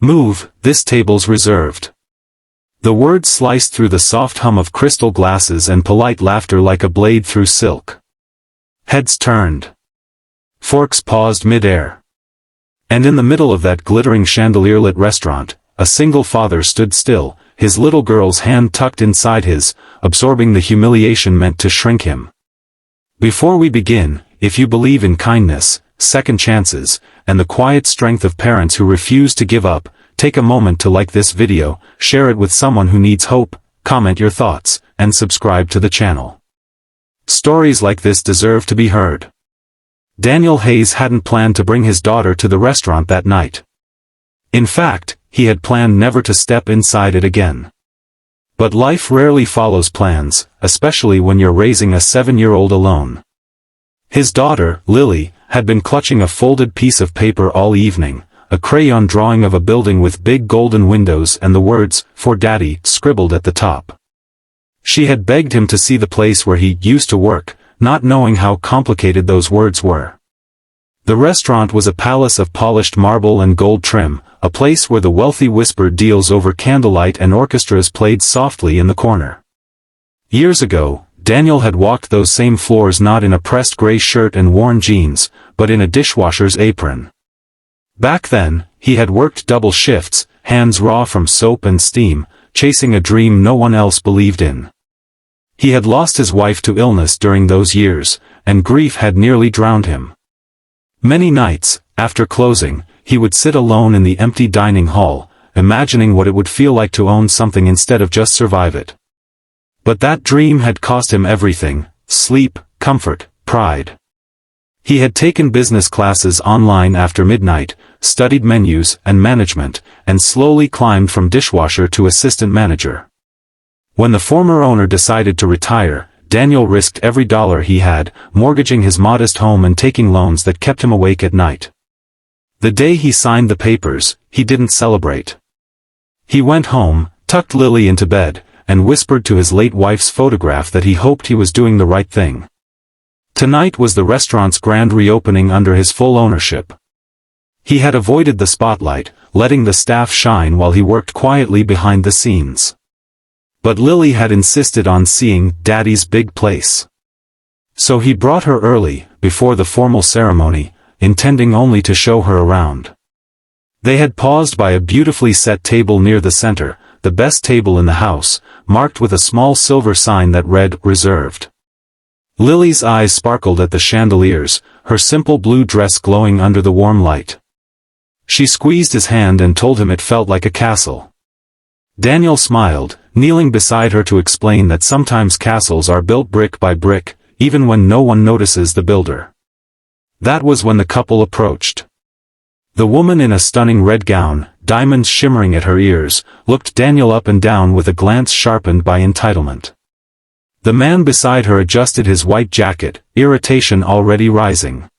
"Move, this table's reserved." The words sliced through the soft hum of crystal glasses and polite laughter like a blade through silk. Heads turned. Forks paused mid-air. And in the middle of that glittering chandelier-lit restaurant, a single father stood still, his little girl's hand tucked inside his, absorbing the humiliation meant to shrink him. Before we begin, if you believe in kindness, second chances, and the quiet strength of parents who refuse to give up, take a moment to like this video, share it with someone who needs hope, comment your thoughts, and subscribe to the channel. Stories like this deserve to be heard. Daniel Hayes hadn't planned to bring his daughter to the restaurant that night. In fact, he had planned never to step inside it again. But life rarely follows plans, especially when you're raising a 7-year-old alone. His daughter, Lily, had been clutching a folded piece of paper all evening, a crayon drawing of a building with big golden windows and the words, "For Daddy," scribbled at the top. She had begged him to see the place where he used to work, not knowing how complicated those words were. The restaurant was a palace of polished marble and gold trim, a place where the wealthy whispered deals over candlelight and orchestras played softly in the corner. Years ago, Daniel had walked those same floors not in a pressed gray shirt and worn jeans, but in a dishwasher's apron. Back then, he had worked double shifts, hands raw from soap and steam, chasing a dream no one else believed in. He had lost his wife to illness during those years, and grief had nearly drowned him. Many nights, after closing, he would sit alone in the empty dining hall, imagining what it would feel like to own something instead of just survive it. But that dream had cost him everything: sleep, comfort, pride. He had taken business classes online after midnight, studied menus and management, and slowly climbed from dishwasher to assistant manager. When the former owner decided to retire, Daniel risked every dollar he had, mortgaging his modest home and taking loans that kept him awake at night. The day he signed the papers, he didn't celebrate. He went home, tucked Lily into bed, and whispered to his late wife's photograph that he hoped he was doing the right thing. Tonight was the restaurant's grand reopening under his full ownership. He had avoided the spotlight, letting the staff shine while he worked quietly behind the scenes. But Lily had insisted on seeing Daddy's big place. So he brought her early, before the formal ceremony, intending only to show her around. They had paused by a beautifully set table near the center, the best table in the house, marked with a small silver sign that read, "Reserved." Lily's eyes sparkled at the chandeliers, her simple blue dress glowing under the warm light. She squeezed his hand and told him it felt like a castle. Daniel smiled, kneeling beside her to explain that sometimes castles are built brick by brick, even when no one notices the builder. That was when the couple approached. The woman in a stunning red gown, diamonds shimmering at her ears, looked Daniel up and down with a glance sharpened by entitlement. The man beside her adjusted his white jacket, irritation already rising.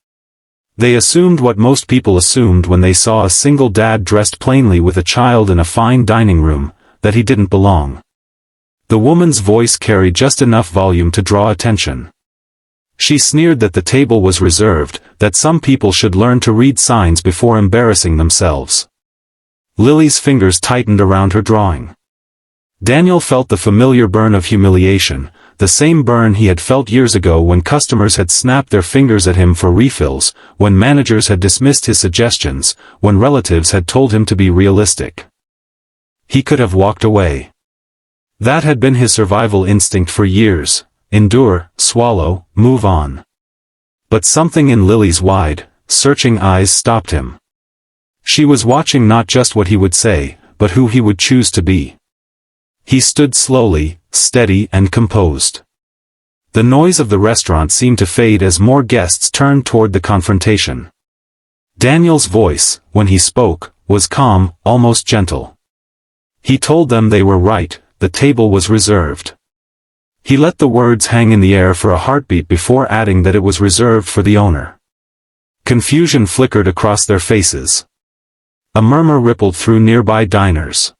They assumed what most people assumed when they saw a single dad dressed plainly with a child in a fine dining room, that he didn't belong. The woman's voice carried just enough volume to draw attention. She sneered that the table was reserved, that some people should learn to read signs before embarrassing themselves. Lily's fingers tightened around her drawing. Daniel felt the familiar burn of humiliation, the same burn he had felt years ago when customers had snapped their fingers at him for refills, when managers had dismissed his suggestions, when relatives had told him to be realistic. He could have walked away. That had been his survival instinct for years: endure, swallow, move on. But something in Lily's wide, searching eyes stopped him. She was watching not just what he would say, but who he would choose to be. He stood slowly, steady and composed. The noise of the restaurant seemed to fade as more guests turned toward the confrontation. Daniel's voice, when he spoke, was calm, almost gentle. He told them they were right, the table was reserved. He let the words hang in the air for a heartbeat before adding that it was reserved for the owner. Confusion flickered across their faces. A murmur rippled through nearby diners.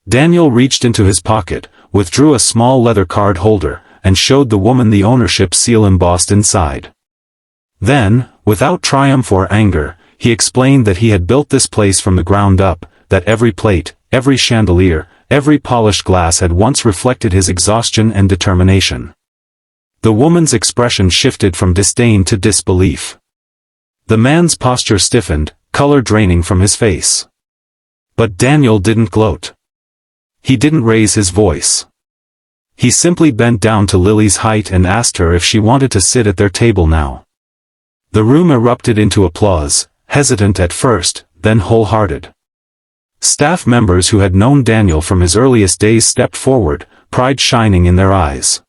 Daniel reached into his pocket, withdrew a small leather card holder, and showed the woman the ownership seal embossed inside. Then, without triumph or anger, he explained that he had built this place from the ground up, that every plate, every chandelier, every polished glass had once reflected his exhaustion and determination. The woman's expression shifted from disdain to disbelief. The man's posture stiffened, color draining from his face. But Daniel didn't gloat. He didn't raise his voice. He simply bent down to Lily's height and asked her if she wanted to sit at their table now. The room erupted into applause, hesitant at first, then wholehearted. Staff members who had known Daniel from his earliest days stepped forward, pride shining in their eyes.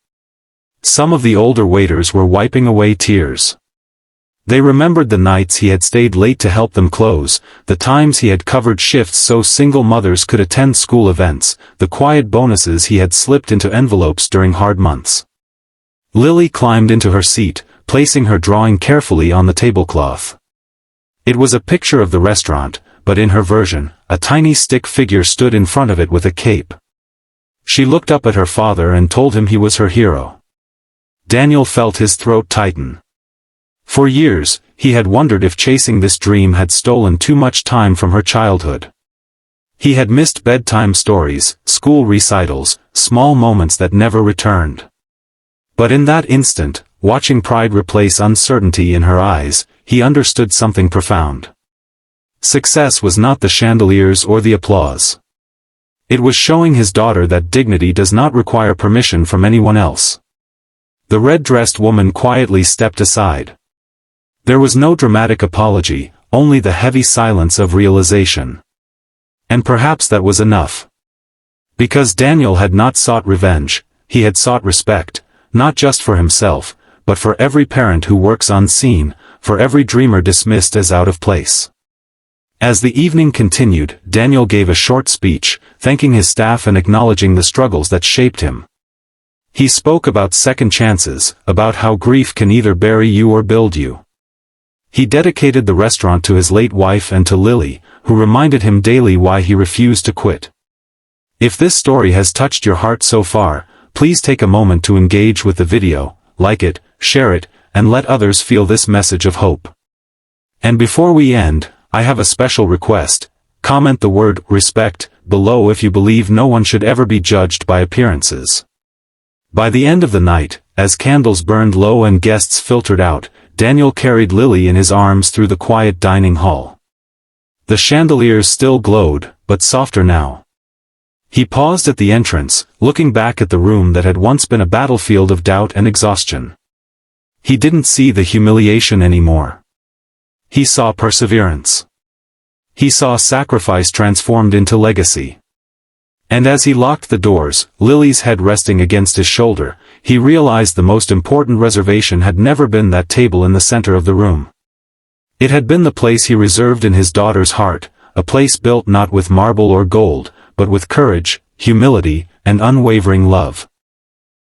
Some of the older waiters were wiping away tears. They remembered the nights he had stayed late to help them close, the times he had covered shifts so single mothers could attend school events, the quiet bonuses he had slipped into envelopes during hard months. Lily climbed into her seat, placing her drawing carefully on the tablecloth. It was a picture of the restaurant, but in her version, a tiny stick figure stood in front of it with a cape. She looked up at her father and told him he was her hero. Daniel felt his throat tighten. For years, he had wondered if chasing this dream had stolen too much time from her childhood. He had missed bedtime stories, school recitals, small moments that never returned. But in that instant, watching pride replace uncertainty in her eyes, he understood something profound. Success was not the chandeliers or the applause. It was showing his daughter that dignity does not require permission from anyone else. The red-dressed woman quietly stepped aside. There was no dramatic apology, only the heavy silence of realization. And perhaps that was enough. Because Daniel had not sought revenge, he had sought respect, not just for himself, but for every parent who works unseen, for every dreamer dismissed as out of place. As the evening continued, Daniel gave a short speech, thanking his staff and acknowledging the struggles that shaped him. He spoke about second chances, about how grief can either bury you or build you. He dedicated the restaurant to his late wife and to Lily, who reminded him daily why he refused to quit. If this story has touched your heart so far, please take a moment to engage with the video, like it, share it, and let others feel this message of hope. And before we end, I have a special request. Comment the word respect below if you believe no one should ever be judged by appearances. By the end of the night, as candles burned low and guests filtered out, Daniel carried Lily in his arms through the quiet dining hall. The chandeliers still glowed, but softer now. He paused at the entrance, looking back at the room that had once been a battlefield of doubt and exhaustion. He didn't see the humiliation anymore. He saw perseverance. He saw sacrifice transformed into legacy. And as he locked the doors, Lily's head resting against his shoulder, he realized the most important reservation had never been that table in the center of the room. It had been the place he reserved in his daughter's heart, a place built not with marble or gold, but with courage, humility, and unwavering love.